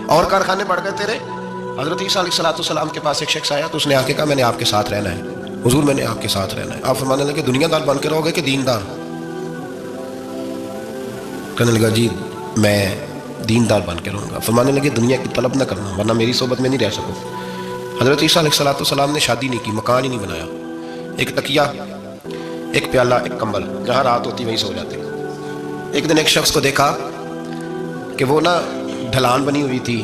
اور کارخانے بڑھ گئے تیرے. حضرت عیسیٰ علیہ السلام کے پاس ایک شخص آیا تو اس نے آ کے کہا میں نے آپ کے ساتھ رہنا ہے حضور, میں نے آپ کے ساتھ رہنا ہے. آپ فرمانے لگے دنیا دار بن کے رہو گے کہ دیندار؟ کہنے لگا جی میں دیندار بن کے رہوں گا. فرمانے لگے دنیا کی طلب نہ کرنا ورنہ میری صحبت میں نہیں رہ سکو. حضرت عیسیٰ علیہ السلام نے شادی نہیں کی, مکان ہی نہیں بنایا, ایک تکیہ, ایک پیالہ, ایک کمبل, جہاں رات ہوتی وہیں سو جاتے. ایک دن ایک شخص کو دیکھا کہ وہ نا ڈھلان بنی ہوئی تھی,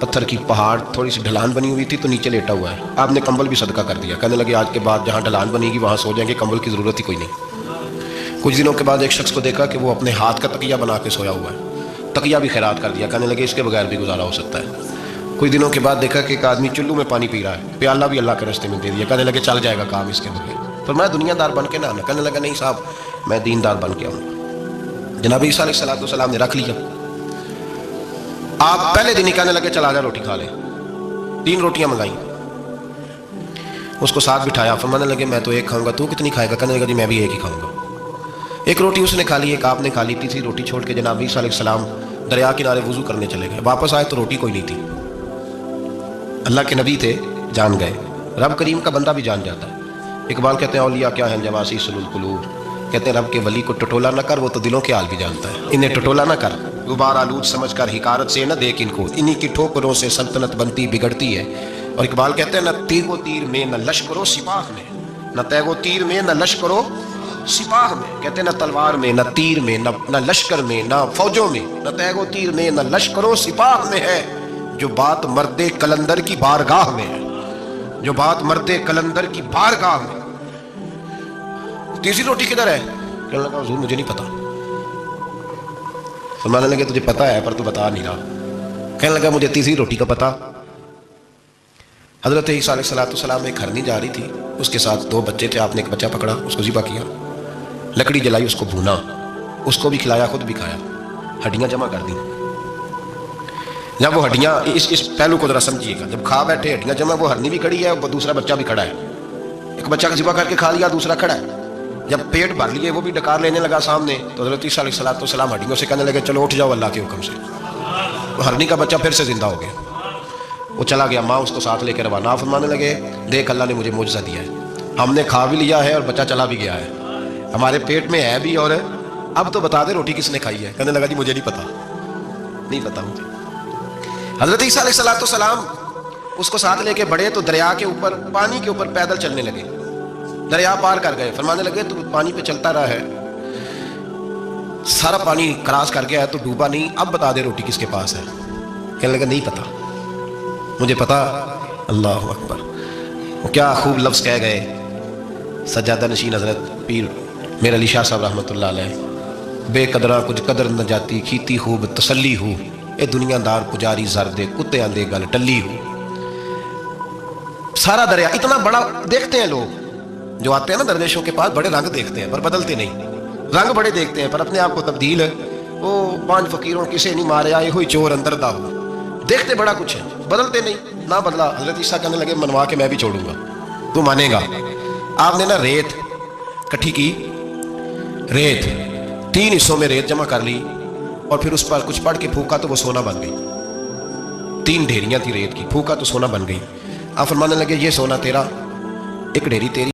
پتھر کی پہاڑ تھوڑی سی ڈھلان بنی ہوئی تھی تو نیچے لیٹا ہوا ہے. آپ نے کمبل بھی صدقہ کر دیا. کہنے لگے آج کے بعد جہاں ڈھلان بنے گی وہاں سو جائیں گے, کمبل کی ضرورت ہی کوئی نہیں. کچھ دنوں کے بعد ایک شخص کو دیکھا کہ وہ اپنے ہاتھ کا تکیہ بنا کے سویا ہوا ہے, تکیہ بھی خیرات کر دیا. کہنے لگے اس کے بغیر بھی گزارا ہو سکتا ہے. کچھ دنوں کے بعد دیکھا کہ ایک آدمی چلو میں پانی پی رہا ہے, پیالہ بھی اللہ کے راستے میں دے دیا. کہنے لگے چل جائے گا کام اس کے بغیر. پر میں دنیا دار بن کے نہ آنا. کہنے لگا نہیں صاحب میں دیندار بن کے آؤں. جناب عیسیٰ علیہ السلام نے رکھ لیا. آپ پہلے دن ہی کہنے لگے چلا جا روٹی کھا لے. 3 روٹیاں منگائیں, اس کو ساتھ بٹھایا. فرمانے لگے میں تو ایک کھاؤں گا, تو کتنی کھائے گا؟ کہنے لگا جی میں بھی ایک ہی کھاؤں گا. ایک روٹی اس نے کھا لی, ایک آپ نے کھا لی. تیسری روٹی چھوڑ کے جناب عیسیٰ علیہ السلام دریا کنارے وضو کرنے چلے گئے. واپس آئے تو روٹی کوئی نہیں تھی. اللہ کے نبی تھے, جان گئے. رب کریم کا بندہ بھی جان جاتا ہے. اقبال کہتے ہیں اولیاء کیا ہیں جواسی القلوب, کہتے ہیں رب کے ولی کو ٹٹولا نہ کر, وہ تو دلوں کے حال بھی جانتا ہے. انہیں ٹٹولا نہ کر, غبار آلود سمجھ کر حکارت سے نہ دیکھ ان کو, انہی کی ٹھوکروں سے سلطنت بنتی بگڑتی ہے. اور اقبال کہتے ہیں نہ تیغ و تیر میں نہ لشکرو سپاہ میں, نہ تیغ و تیر میں نہ لشکرو سپاہ میں. کہتے ہیں نہ تلوار میں نہ تیر میں نہ لشکر میں نہ فوجوں میں, نہ تیغ و تیر میں نہ لشکرو سپاہ میں ہے جو بات مرد کلندر کی بارگاہ میں ہے, جو بات مرد کلندر کی بارگاہ میں. تیسری روٹی کدھر ہے؟ کہنے لگا حضور مجھے نہیں پتا. فرمانے لگے تجھے پتا ہے پر تو بتا نہیں رہا. کہنے لگا مجھے تیسری روٹی کا پتا. حضرت عیسیٰ علیہ السلام ایک ہرنی جا رہی تھی, اس کے ساتھ 2 بچے تھے. آپ نے ایک بچہ پکڑا, اس کو ذبح کیا, لکڑی جلائی, اس کو بھونا, اس کو بھی کھلایا, خود بھی کھایا, ہڈیاں جمع کر دیں. جب وہ ہڈیاں, اس پہلو کو ذرا سمجھیے گا, جب کھا بیٹھے ہڈیاں جمع, وہ ہرنی بھی کھڑی ہے, دوسرا بچہ بھی کھڑا ہے. ایک بچہ کا ذبح کر کے کھا لیا, دوسرا کھڑا ہے. جب پیٹ بھر لیے وہ بھی ڈکار لینے لگا سامنے, تو حضرت عیسیٰ علیہ السلام ہڈیوں سے کہنے لگے چلو اٹھ جاؤ اللہ کے حکم سے. وہ ہرنی کا بچہ پھر سے زندہ ہو گیا, وہ چلا گیا. ماں اس کو ساتھ لے کے روانہ. فرمانے لگے دیکھ اللہ نے مجھے معجزہ دیا ہے, ہم نے کھا بھی لیا ہے اور بچہ چلا بھی گیا ہے, ہمارے پیٹ میں ہے بھی, اور اب تو بتا دے روٹی کس نے کھائی ہے. کہنے لگا جی مجھے نہیں پتا, نہیں پتا مجھے. حضرت عیسیٰ علیہ السلام اس کو ساتھ لے کے بڑھے تو دریا کے اوپر, پانی کے اوپر پیدل چلنے لگے. دریا پار کر گئے. فرمانے لگے تو پانی پہ چلتا رہا ہے, سارا پانی کراس کر گیا ہے تو ڈوبا نہیں, اب بتا دے روٹی کس کے پاس ہے. کہنے لگا نہیں پتا مجھے پتا. اللہ اکبر. وہ کیا خوب لفظ کہہ گئے سجادہ نشین حضرت پیر میرے علی شاہ صاحب رحمۃ اللہ علیہ. بے قدراں کچھ قدر نہ جاتی, کیتی خوب تسلی ہو, اے دنیا دار پجاری زردے کتے آندے گل ٹلی ہو. سارا دریا اتنا بڑا دیکھتے ہیں لوگ جو آتے ہیں نا درویشوں کے پاس, بڑے رنگ دیکھتے ہیں پر بدلتے نہیں. رنگ بڑے دیکھتے ہیں پر اپنے آپ کو تبدیل, وہ 5 فقیروں کسے نہیں مارے آئے ہوئی چور اندر دا ہو. دیکھتے بڑا کچھ ہے, بدلتے نہیں. نہ بدلا. حضرت عیسیٰ کہنے لگے منوا کے میں بھی چھوڑوں گا, تو مانے گا. آپ نے نا ریت کٹھی کی, ریت 3 حصوں میں ریت جمع کر لی اور پھر اس پر کچھ پڑھ کے پھونکا تو وہ سونا بن گئی. 3 ڈھیریاں تھی ریت کی, پھونکا تو سونا بن گئی. آپ فرمانے لگے یہ سونا تیرا, ایک ڈھیری تیری.